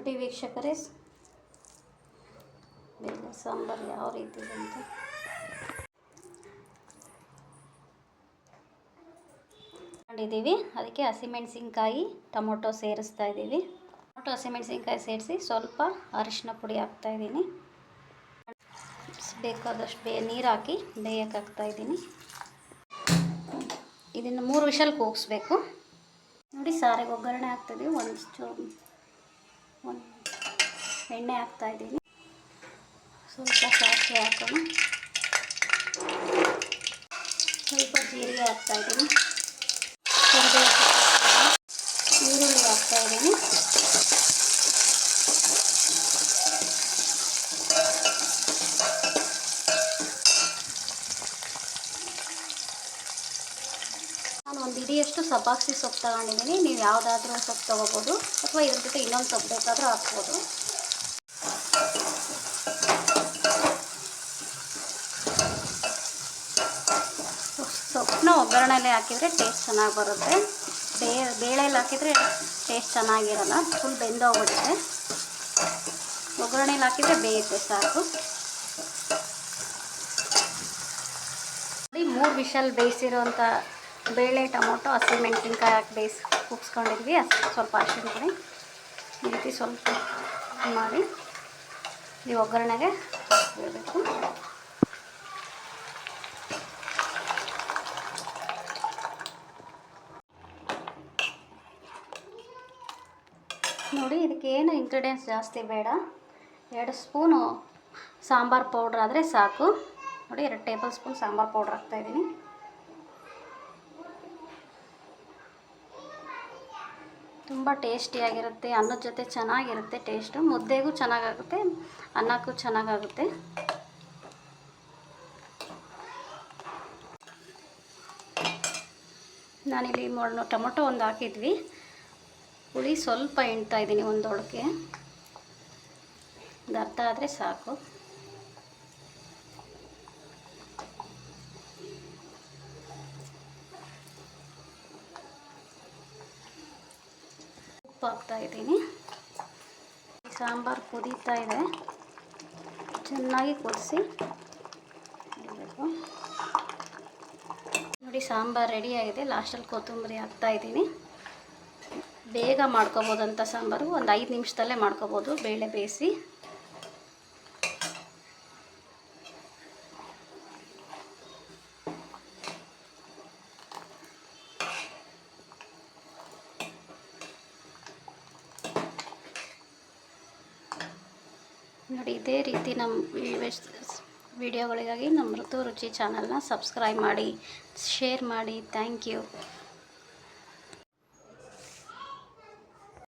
ನೋಡಿ ವೀಕ್ಷಕರೇ, ಬೇಳೆ ಸಾಂಬಾರು ಯಾವ ರೀತಿ ಇದೆ ಅಂತ. ಮಾಡಿದ್ದೀವಿ. ಅದಕ್ಕೆ ಹಸಿಮೆಣಸಿನ್ಕಾಯಿ ಟೊಮೊಟೊ ಸೇರಿಸ್ತಾ ಇದ್ದೀವಿ. ಟೊಮೊಟೊ ಹಸಿಮೆಣಸಿನ್ಕಾಯಿ ಸೇರಿಸಿ ಸ್ವಲ್ಪ ಅರಿಶಿನ ಪುಡಿ ಹಾಕ್ತಾಯಿದ್ದೀನಿ. ಬೇಕಾದಷ್ಟು ನೀರು ಹಾಕಿ ಬೇಯಕ್ಕೆ ಹಾಕ್ತಾಯಿದ್ದೀನಿ. ಇದನ್ನು 3 ವಿಷಲ್ ಕೂಗಿಸ್ಬೇಕು. ನೋಡಿ, ಸಾರಿಗೆ ಒಗ್ಗರಣೆ ಹಾಕ್ತಿದ್ದೀವಿ. ಒಂದು ಎಣ್ಣೆ ಹಾಕ್ತಾಯಿದ್ದೀನಿ. ಸ್ವಲ್ಪ ಸಾಸಿವೆ ಹಾಕೋಣ. ಸ್ವಲ್ಪ ಜೀರಿಗೆ ಹಾಕ್ತಾಯಿದ್ದೀನಿ. ಈರುಳ್ಳಿ ಹಾಕ್ತಾಯಿದ್ದೀನಿ. ನಾನು ಒಂದು ಇಡಿಯಷ್ಟು ಸಬ್ಬಾಕ್ಸಿ ಸೊಪ್ಪು ತಗೊಂಡಿದ್ದೀನಿ. ನೀವು ಯಾವುದಾದ್ರೂ ಸೊಪ್ಪು ತೊಗೋಬೋದು, ಅಥವಾ ಇದ್ರ ಜೊತೆ ಇನ್ನೊಂದು ಸೊಪ್ಪು ಬೇಕಾದರೂ ಹಾಕ್ಬೋದು. ಸೊಪ್ಪನ್ನ ಒಗ್ಗರಣೆಯಲ್ಲಿ ಹಾಕಿದರೆ ಟೇಸ್ಟ್ ಚೆನ್ನಾಗಿ ಬರುತ್ತೆ. ಬೇಳೆಯಲ್ಲಿ ಹಾಕಿದರೆ ಟೇಸ್ಟ್ ಚೆನ್ನಾಗಿರಲ್ಲ, ಫುಲ್ ಬೆಂದೋಗ್ಬಿಡುತ್ತೆ. ಒಗ್ಗರಣೆಯಲ್ಲಿ ಹಾಕಿದರೆ ಬೇಯುತ್ತೆ ಸಾಕು. 3 ವಿಷಲ್ ಬೇಯಿಸಿರೋಂಥ ಬೇಳೆ, ಟೊಮೊಟೊ, ಹಸಿಮೆಣಸಿನ್ಕಾಯಿ ಹಾಕಿ ಕೂಗಿಸ್ಕೊಂಡಿದ್ವಿ. ಸ್ವಲ್ಪ ಅರಿಶಿನ ಪುಡಿ ಈ ರೀತಿ ಸ್ವಲ್ಪ ಮಾಡಿ ಈ ಒಗ್ಗರಣೆಗೆ ಹಾಕಬೇಕು. ನೋಡಿ, ಇದಕ್ಕೆ ಏನು ಇಂಗ್ರೀಡಿಯೆಂಟ್ಸ್ ಜಾಸ್ತಿ ಬೇಡ. 2 ಸ್ಪೂನು ಸಾಂಬಾರು ಪೌಡ್ರ್ ಆದರೆ ಸಾಕು. ನೋಡಿ, 2 ಟೇಬಲ್ ಸ್ಪೂನ್ ಸಾಂಬಾರು ಪೌಡ್ರ್ ಹಾಕ್ತಾಯಿದ್ದೀನಿ. ತುಂಬ ಟೇಸ್ಟಿಯಾಗಿರುತ್ತೆ. ಅನ್ನದ ಜೊತೆ ಚೆನ್ನಾಗಿರುತ್ತೆ ಟೇಸ್ಟು. ಮುದ್ದೆಗೂ ಚೆನ್ನಾಗಾಗುತ್ತೆ, ಅನ್ನಕ್ಕೂ ಚೆನ್ನಾಗಾಗುತ್ತೆ. ನಾನಿಲ್ಲಿ ಟೊಮೊಟೊ ಒಂದು ಹಾಕಿದ್ವಿ. ಹುಳಿ ಸ್ವಲ್ಪ ಹಿಂಡ್ತಾ ಇದ್ದೀನಿ, ಒಂದು ಒಳಕ್ಕೆ ಒಂದು ಅರ್ಧ ಆದರೆ ಸಾಕು. ಉಪ್ಪು ಹಾಕ್ತಾ ಇದ್ದೀನಿ. ಸಾಂಬಾರು ಕುದೀತಾ ಇದೆ, ಚೆನ್ನಾಗಿ ಕುದಿಸಿ ಇಡಬೇಕು. ನೋಡಿ, ಸಾಂಬಾರು ರೆಡಿಯಾಗಿದೆ. ಲಾಸ್ಟಲ್ಲಿ ಕೊತ್ತಂಬರಿ ಹಾಕ್ತಾಯಿದ್ದೀನಿ. ಬೇಗ ಮಾಡ್ಕೊಬೋದಂಥ ಸಾಂಬಾರು, ಒಂದು 5 ನಿಮಿಷದಲ್ಲೇ ಮಾಡ್ಕೊಬೋದು. ಬೇಳೆ ಬೇಯಿಸಿ ನೋಡಿ. ಇದೇ ರೀತಿ ನಮ್ಮ ವಿಡಿಯೋಗಳಿಗಾಗಿ ನಮ್ಮ ಋತು ರುಚಿ ಚಾನಲ್ನ ಸಬ್ಸ್ಕ್ರೈಬ್ ಮಾಡಿ, ಶೇರ್ ಮಾಡಿ. Thank you.